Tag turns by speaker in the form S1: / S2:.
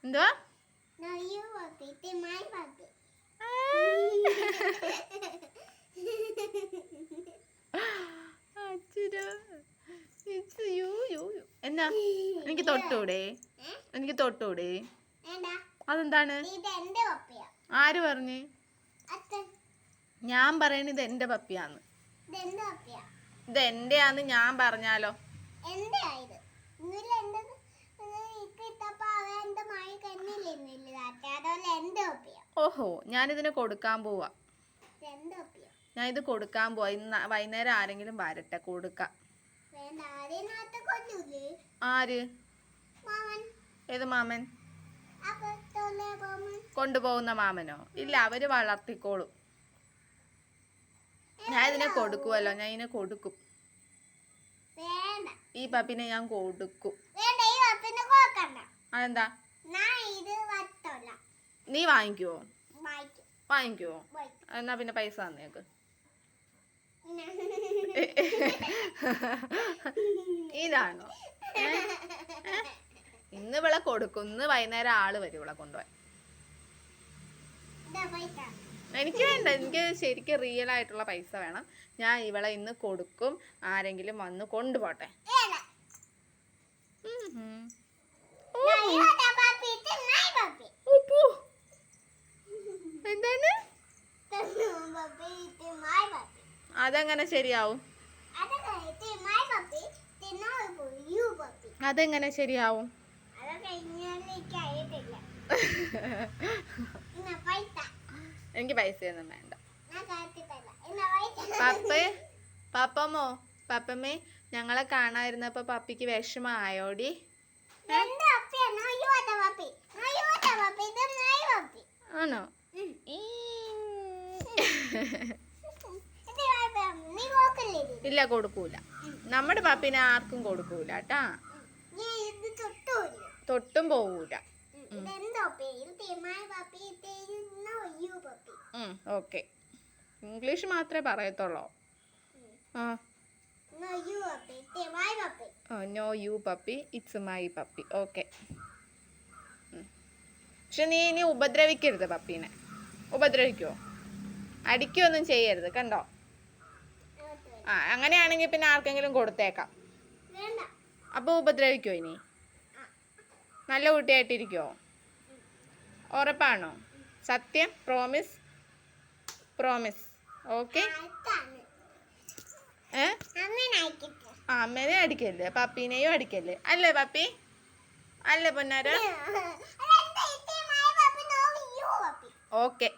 S1: എന്തുവാ? എന്നാ എനിക്ക് തൊട്ടൂടെ? എനിക്ക് തൊട്ടൂടെ? അതെന്താണ്? ആര് പറഞ്ഞ്? ഞാൻ പറയണ ഇത് എന്റെ പപ്പിയാന്ന്. ഇത് എന്റെയാന്ന് ഞാൻ പറഞ്ഞാലോ? ഓഹോ, ഞാനിതിന് കൊടുക്കാൻ പോവാ. ഞാൻ ഇത് കൊടുക്കാൻ പോവാ. ഇന്ന് വൈകുന്നേരം ആരെങ്കിലും വരട്ടെ, കൊടുക്കാം. ആര്? ഏത് മാമൻ? കൊണ്ടുപോകുന്ന മാമനോ? ഇല്ല, അവര് വളർത്തിക്കോളും. ഞാൻ ഇതിനെ കൊടുക്കുവല്ലോ, ഞാൻ ഇതിനെ കൊടുക്കും. ഈ പപ്പിനെ ഞാൻ കൊടുക്കും. അതെന്താ? നീ വാങ്ങിക്കുവോ? വാങ്ങിക്കുവോ? എന്നാ പിന്നെ പൈസ തന്നേക്ക്. ഇതാണോ? ഇന്ന് ഇവളെ കൊടുക്കും. ഇന്ന് വൈകുന്നേരം ആള് വരും ഇവളെ കൊണ്ടുപോയി. എനിക്ക് വേണ്ട, എനിക്ക് ശരിക്കും റിയൽ ആയിട്ടുള്ള പൈസ വേണം. ഞാൻ ഇവളെ ഇന്ന് കൊടുക്കും. ആരെങ്കിലും വന്ന് കൊണ്ടുപോട്ടെ. എന്താണ്? അതെങ്ങനെ ശരിയാവും? അതെങ്ങനെ ശരിയാവും? എനിക്ക് പൈസയൊന്നും വേണ്ട. പപ്പമ്മോ, പപ്പമ്മേ, ഞങ്ങളെ കാണാതിരുന്നപ്പോ പപ്പിക്ക് വിഷമായോടി? ആണോ? ഇല്ല, കൊടുക്കൂല. നമ്മുടെ പപ്പിനെ ആർക്കും കൊടുക്കൂല കേട്ടാ. തൊട്ടും പോവൂല. ഓക്കെ, ഇംഗ്ലീഷ് മാത്രമേ പറയത്തുള്ളൂ. No you puppy, it's my puppy. Okay. പക്ഷെ നീ ഇനി ഉപദ്രവിക്കരുത് പപ്പീനെ. ഉപദ്രവിക്കുവോ? അടിക്കുകയൊന്നും ചെയ്യരുത്, കണ്ടോ? അങ്ങനെയാണെങ്കിൽ പിന്നെ ആർക്കെങ്കിലും കൊടുത്തേക്കാം. അപ്പൊ ഉപദ്രവിക്കുവോ ഇനി? നല്ല കുട്ടിയായിട്ടിരിക്കുവോ? ഉറപ്പാണോ? സത്യം? പ്രോമിസ്? പ്രോമിസ്. ഓക്കെ. അമ്മേനെ അടിക്കല്ലേ, പപ്പീനെയും അടിക്കല്ലേ? അല്ലേ പപ്പി? അല്ലേ പൊന്നാര? ഓക്കെ.